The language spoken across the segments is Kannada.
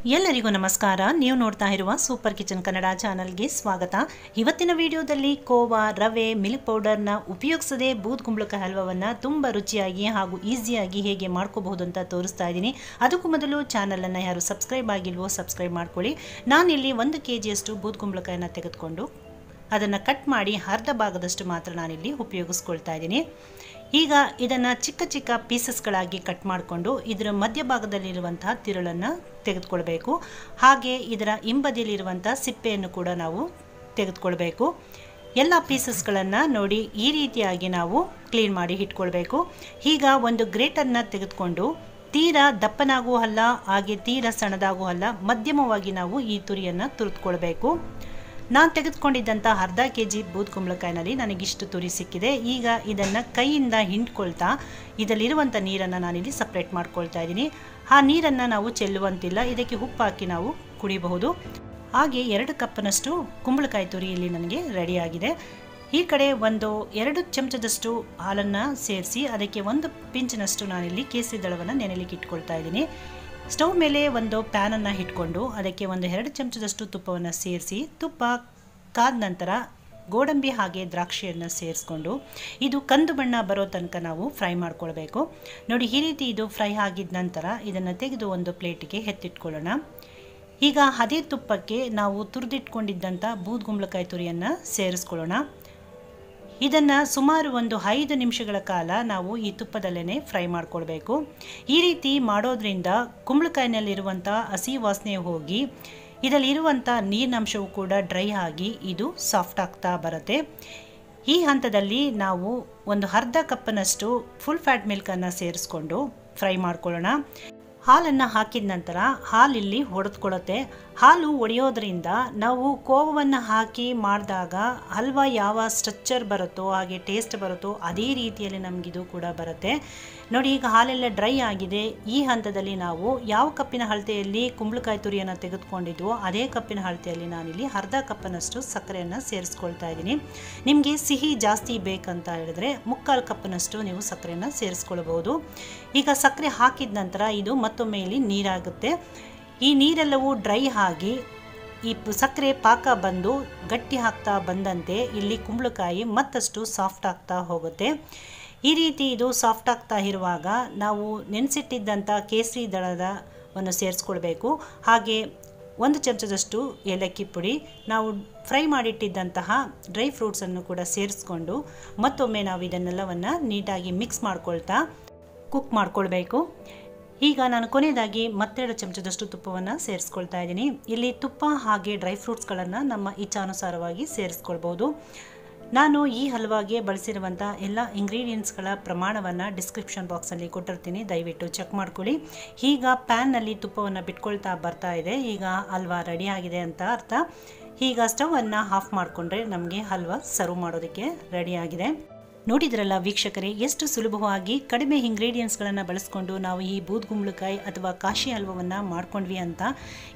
ಎಲ್ಲರಿಗೂ ನಮಸ್ಕಾರ. ನೀವು ನೋಡ್ತಾ ಇರುವ ಸೂಪರ್ ಕಿಚನ್ ಕನ್ನಡ ಚಾನಲ್ಗೆ ಸ್ವಾಗತ. ಇವತ್ತಿನ ವಿಡಿಯೋದಲ್ಲಿ ಕೋವಾ, ರವೆ, ಮಿಲ್ಕ್ ಪೌಡರ್ನ ಉಪಯೋಗಿಸದೆ ಬೂದ್ ಕುಂಬಳಕಾಯಿ ಹಲ್ವವನ್ನು ತುಂಬ ರುಚಿಯಾಗಿ ಹಾಗೂ ಈಸಿಯಾಗಿ ಹೇಗೆ ಮಾಡ್ಕೋಬಹುದು ಅಂತ ತೋರಿಸ್ತಾ ಇದ್ದೀನಿ. ಅದಕ್ಕೂ ಮೊದಲು ಚಾನಲನ್ನು ಯಾರು ಸಬ್ಸ್ಕ್ರೈಬ್ ಆಗಿಲ್ವೋ ಸಬ್ಸ್ಕ್ರೈಬ್ ಮಾಡ್ಕೊಳ್ಳಿ. ನಾನಿಲ್ಲಿ 1 kg ಬೂದ್ ಕುಂಬಳಕಾಯಿನ ತೆಗೆದುಕೊಂಡು ಅದನ್ನು ಕಟ್ ಮಾಡಿ ಅರ್ಧ ಭಾಗದಷ್ಟು ಮಾತ್ರ ನಾನಿಲ್ಲಿ ಉಪಯೋಗಿಸ್ಕೊಳ್ತಾ ಇದ್ದೀನಿ. ಈಗ ಇದನ್ನು ಚಿಕ್ಕ ಚಿಕ್ಕ ಪೀಸಸ್ಗಳಾಗಿ ಕಟ್ ಮಾಡಿಕೊಂಡು ಇದರ ಮಧ್ಯಭಾಗದಲ್ಲಿರುವಂತಹ ತಿರುಳನ್ನು ತೆಗೆದುಕೊಳ್ಬೇಕು. ಹಾಗೆ ಇದರ ಹಿಂಬದಿಯಲ್ಲಿರುವಂಥ ಸಿಪ್ಪೆಯನ್ನು ಕೂಡ ನಾವು ತೆಗೆದುಕೊಳ್ಬೇಕು. ಎಲ್ಲ ಪೀಸಸ್ಗಳನ್ನು ನೋಡಿ ಈ ರೀತಿಯಾಗಿ ನಾವು ಕ್ಲೀನ್ ಮಾಡಿ ಇಟ್ಕೊಳ್ಬೇಕು. ಈಗ ಒಂದು ಗ್ರೇಟರ್ನ ತೆಗೆದುಕೊಂಡು ತೀರಾ ದಪ್ಪನಾಗೂ ಅಲ್ಲ ಹಾಗೆ ತೀರಾ ಸಣ್ಣದಾಗೂ ಅಲ್ಲ, ಮಧ್ಯಮವಾಗಿ ನಾವು ಈ ತುರಿಯನ್ನು ತುರಿದುಕೊಳ್ಬೇಕು. ನಾನು ತೆಗೆದುಕೊಂಡಿದ್ದಂಥ ಅರ್ಧ kg ಬೂದ್ ಕುಂಬಳಕಾಯಿನಲ್ಲಿ ನನಗಿಷ್ಟು ತುರಿ ಸಿಕ್ಕಿದೆ. ಈಗ ಇದನ್ನು ಕೈಯಿಂದ ಹಿಂಡ್ಕೊಳ್ತಾ ಇದರಲ್ಲಿರುವಂಥ ನೀರನ್ನು ನಾನಿಲ್ಲಿ ಸಪ್ರೇಟ್ ಮಾಡ್ಕೊಳ್ತಾ ಇದ್ದೀನಿ. ಆ ನೀರನ್ನು ನಾವು ಚೆಲ್ಲುವಂತಿಲ್ಲ, ಇದಕ್ಕೆ ಉಪ್ಪು ಹಾಕಿ ನಾವು ಕುಡಿಬಹುದು. ಹಾಗೆ 2 ಕಪ್ನಷ್ಟು ಕುಂಬಳಕಾಯಿ ತುರಿ ಇಲ್ಲಿ ನನಗೆ ರೆಡಿಯಾಗಿದೆ. ಈ ಕಡೆ 2 ಚಮಚದಷ್ಟು ಹಾಲನ್ನು ಸೇರಿಸಿ ಅದಕ್ಕೆ 1 ಪಿಂಚಿನಷ್ಟು ನಾನಿಲ್ಲಿ ಕೇಸರಿ ದಳವನ್ನು ನೆನೆಲಿಕ್ಕೆ ಇಟ್ಕೊಳ್ತಾ ಇದ್ದೀನಿ. ಸ್ಟವ್ ಮೇಲೆ ಒಂದು ಪ್ಯಾನನ್ನು ಇಟ್ಕೊಂಡು ಅದಕ್ಕೆ 2 ಚಮಚದಷ್ಟು ತುಪ್ಪವನ್ನು ಸೇರಿಸಿ, ತುಪ್ಪ ಕಾದ ನಂತರ ಗೋಡಂಬಿ ಹಾಗೆ ದ್ರಾಕ್ಷಿಯನ್ನು ಸೇರಿಸ್ಕೊಂಡು ಇದು ಕಂದು ಬಣ್ಣ ಬರೋ ತನಕ ನಾವು ಫ್ರೈ ಮಾಡ್ಕೊಳ್ಬೇಕು. ನೋಡಿ, ಈ ರೀತಿ ಇದು ಫ್ರೈ ಆಗಿದ ನಂತರ ಇದನ್ನು ತೆಗೆದು ಒಂದು ಪ್ಲೇಟಿಗೆ ಎತ್ತಿಟ್ಕೊಳ್ಳೋಣ. ಈಗ ಅದೇ ತುಪ್ಪಕ್ಕೆ ನಾವು ತುರಿದಿಟ್ಕೊಂಡಿದ್ದಂಥ ಬೂದ್ ಕುಂಬಳಕಾಯಿ ತುರಿಯನ್ನು ಸೇರಿಸ್ಕೊಳ್ಳೋಣ. ಇದನ್ನು ಸುಮಾರು 5 ನಿಮಿಷಗಳ ಕಾಲ ನಾವು ಈ ತುಪ್ಪದಲ್ಲೇ ಫ್ರೈ ಮಾಡ್ಕೊಳ್ಬೇಕು. ಈ ರೀತಿ ಮಾಡೋದ್ರಿಂದ ಕುಂಬಳಕಾಯಿನಲ್ಲಿರುವಂಥ ಹಸಿ ವಾಸನೆ ಹೋಗಿ ಇದರಲ್ಲಿರುವಂಥ ನೀರಿನಂಶವು ಕೂಡ ಡ್ರೈ ಆಗಿ ಇದು ಸಾಫ್ಟ್ ಆಗ್ತಾ ಬರುತ್ತೆ. ಈ ಹಂತದಲ್ಲಿ ನಾವು ಒಂದು ಅರ್ಧ ಕಪ್ನಷ್ಟು ಫುಲ್ ಫ್ಯಾಟ್ ಮಿಲ್ಕನ್ನು ಸೇರಿಸ್ಕೊಂಡು ಫ್ರೈ ಮಾಡ್ಕೊಳ್ಳೋಣ. ಹಾಲನ್ನು ಹಾಕಿದ ನಂತರ ಹಾಲಿಲ್ಲಿ ಒಡೆದುಕೊಳ್ಳುತ್ತೆ. ಹಾಲು ಒಡೆಯೋದ್ರಿಂದ ನಾವು ಕೋವವನ್ನು ಹಾಕಿ ಮಾಡಿದಾಗ ಹಲ್ವಾ ಯಾವ ಸ್ಟ್ರಕ್ಚರ್ ಬರುತ್ತೋ ಹಾಗೆ ಟೇಸ್ಟ್ ಬರುತ್ತೋ ಅದೇ ರೀತಿಯಲ್ಲಿ ನಮಗಿದು ಕೂಡ ಬರುತ್ತೆ. ನೋಡಿ, ಈಗ ಹಾಲೆಲ್ಲ ಡ್ರೈ ಆಗಿದೆ. ಈ ಹಂತದಲ್ಲಿ ನಾವು ಯಾವ ಕಪ್ಪಿನ ಅಳತೆಯಲ್ಲಿ ಕುಂಬಳಕಾಯಿ ತುರಿಯನ್ನು ತೆಗೆದುಕೊಂಡಿದ್ವೋ ಅದೇ ಕಪ್ಪಿನ ಅಳತೆಯಲ್ಲಿ ನಾನಿಲ್ಲಿ ಅರ್ಧ ಕಪ್ನಷ್ಟು ಸಕ್ಕರೆಯನ್ನು ಸೇರಿಸ್ಕೊಳ್ತಾ ಇದ್ದೀನಿ. ನಿಮಗೆ ಸಿಹಿ ಜಾಸ್ತಿ ಬೇಕಂತ ಹೇಳಿದ್ರೆ 3/4 ಕಪ್ನಷ್ಟು ನೀವು ಸಕ್ಕರೆಯನ್ನು ಸೇರಿಸ್ಕೊಳ್ಬೋದು. ಈಗ ಸಕ್ಕರೆ ಹಾಕಿದ ನಂತರ ಇದು ಮತ್ತೊಮ್ಮೆ ಇಲ್ಲಿ ನೀರಾಗುತ್ತೆ. ಈ ನೀರೆಲ್ಲವೂ ಡ್ರೈ ಆಗಿ ಈ ಸಕ್ಕರೆ ಪಾಕ ಬಂದು ಗಟ್ಟಿ ಆಗ್ತಾ ಬಂದಂತೆ ಇಲ್ಲಿ ಕುಂಬಳಕಾಯಿ ಮತ್ತಷ್ಟು ಸಾಫ್ಟ್ ಆಗ್ತಾ ಹೋಗುತ್ತೆ. ಈ ರೀತಿ ಇದು ಸಾಫ್ಟ್ ಆಗ್ತಾ ಇರುವಾಗ ನಾವು ನೆನೆಸಿಟ್ಟಿದ್ದಂಥ ಕೇಸರಿ ದಳವನ್ನು ಸೇರಿಸ್ಕೊಳ್ಬೇಕು. ಹಾಗೆ 1 ಚಮಚದಷ್ಟು ಏಲಕ್ಕಿ ಪುಡಿ, ನಾವು ಫ್ರೈ ಮಾಡಿಟ್ಟಿದ್ದಂತಹ ಡ್ರೈ ಫ್ರೂಟ್ಸನ್ನು ಕೂಡ ಸೇರಿಸ್ಕೊಂಡು ಮತ್ತೊಮ್ಮೆ ನಾವು ಇದನ್ನೆಲ್ಲವನ್ನು ನೀಟಾಗಿ ಮಿಕ್ಸ್ ಮಾಡ್ಕೊಳ್ತಾ ಕುಕ್ ಮಾಡ್ಕೊಳ್ಬೇಕು. ಈಗ ನಾನು ಕೊನೆಯದಾಗಿ 2 ಚಮಚದಷ್ಟು ತುಪ್ಪವನ್ನು ಸೇರಿಸ್ಕೊಳ್ತಾ ಇದ್ದೀನಿ. ಇಲ್ಲಿ ತುಪ್ಪ ಹಾಗೆ ಡ್ರೈ ಫ್ರೂಟ್ಸ್ಗಳನ್ನು ನಮ್ಮ ಇಚ್ಛಾನುಸಾರವಾಗಿ ಸೇರಿಸ್ಕೊಳ್ಬೋದು. ನಾನು ಈ ಹಲ್ವಾಗೆ ಬಳಸಿರುವಂಥ ಎಲ್ಲ ಇಂಗ್ರೀಡಿಯೆಂಟ್ಸ್ಗಳ ಪ್ರಮಾಣವನ್ನು ಡಿಸ್ಕ್ರಿಪ್ಷನ್ ಬಾಕ್ಸಲ್ಲಿ ಕೊಟ್ಟಿರ್ತೀನಿ, ದಯವಿಟ್ಟು ಚೆಕ್ ಮಾಡ್ಕೊಳ್ಳಿ. ಈಗ ಪ್ಯಾನ್ನಲ್ಲಿ ತುಪ್ಪವನ್ನು ಬಿಟ್ಕೊಳ್ತಾ ಬರ್ತಾ ಇದೆ. ಈಗ ಹಲ್ವಾ ರೆಡಿಯಾಗಿದೆ ಅಂತ ಅರ್ಥ. ಈಗ ಸ್ಟವನ್ನು ಆಫ್ ಮಾಡಿಕೊಂಡ್ರೆ ನಮಗೆ ಹಲ್ವಾ ಸರ್ವ್ ಮಾಡೋದಕ್ಕೆ ರೆಡಿಯಾಗಿದೆ. ನೋಡಿದ್ರಲ್ಲ ವೀಕ್ಷಕರೇ, ಎಷ್ಟು ಸುಲಭವಾಗಿ ಕಡಿಮೆ ಇಂಗ್ರೀಡಿಯೆಂಟ್ಸ್ಗಳನ್ನು ಬಳಸ್ಕೊಂಡು ನಾವು ಈ ಬೂದ್ ಕುಂಬಳಕಾಯಿ ಅಥವಾ ಕಾಶಿ ಹಲ್ವವನ್ನು ಮಾಡ್ಕೊಂಡ್ವಿ ಅಂತ.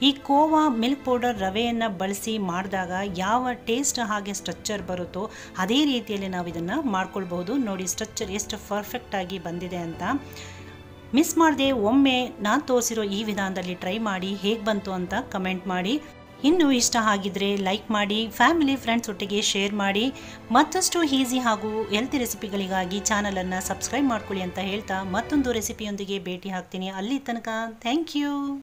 ಈ ಕೋವಾ, ಮಿಲ್ಕ್ ಪೌಡರ್, ರವೆಯನ್ನು ಬಳಸಿ ಮಾಡಿದಾಗ ಯಾವ ಟೇಸ್ಟ್ ಹಾಗೆ ಸ್ಟ್ರಕ್ಚರ್ ಬರುತ್ತೋ ಅದೇ ರೀತಿಯಲ್ಲಿ ನಾವು ಇದನ್ನು ಮಾಡ್ಕೊಳ್ಬಹುದು. ನೋಡಿ, ಸ್ಟ್ರಕ್ಚರ್ ಎಷ್ಟು ಪರ್ಫೆಕ್ಟಾಗಿ ಬಂದಿದೆ ಅಂತ. ಮಿಸ್ ಮಾಡದೆ ಒಮ್ಮೆ ನಾನು ತೋರಿಸಿರೋ ಈ ವಿಧಾನದಲ್ಲಿ ಟ್ರೈ ಮಾಡಿ ಹೇಗೆ ಬಂತು ಅಂತ ಕಮೆಂಟ್ ಮಾಡಿ. ಇನ್ನೂ ಇಷ್ಟ ಆಗಿದ್ರೆ ಲೈಕ್ ಮಾಡಿ, ಫ್ಯಾಮಿಲಿ ಫ್ರೆಂಡ್ಸ್ ಒಟ್ಟಿಗೆ ಶೇರ್ ಮಾಡಿ. ಮತ್ತಷ್ಟು ಈಸಿ ಹಾಗೂ ಹೆಲ್ತಿ ರೆಸಿಪಿಗಳಿಗಾಗಿ ಚಾನಲನ್ನು ಸಬ್ಸ್ಕ್ರೈಬ್ ಮಾಡ್ಕೊಳ್ಳಿ ಅಂತ ಹೇಳ್ತಾ ಮತ್ತೊಂದು ರೆಸಿಪಿಯೊಂದಿಗೆ ಭೇಟಿ ಆಗ್ತೀನಿ. ಅಲ್ಲಿ ತನಕ ಥ್ಯಾಂಕ್ ಯು.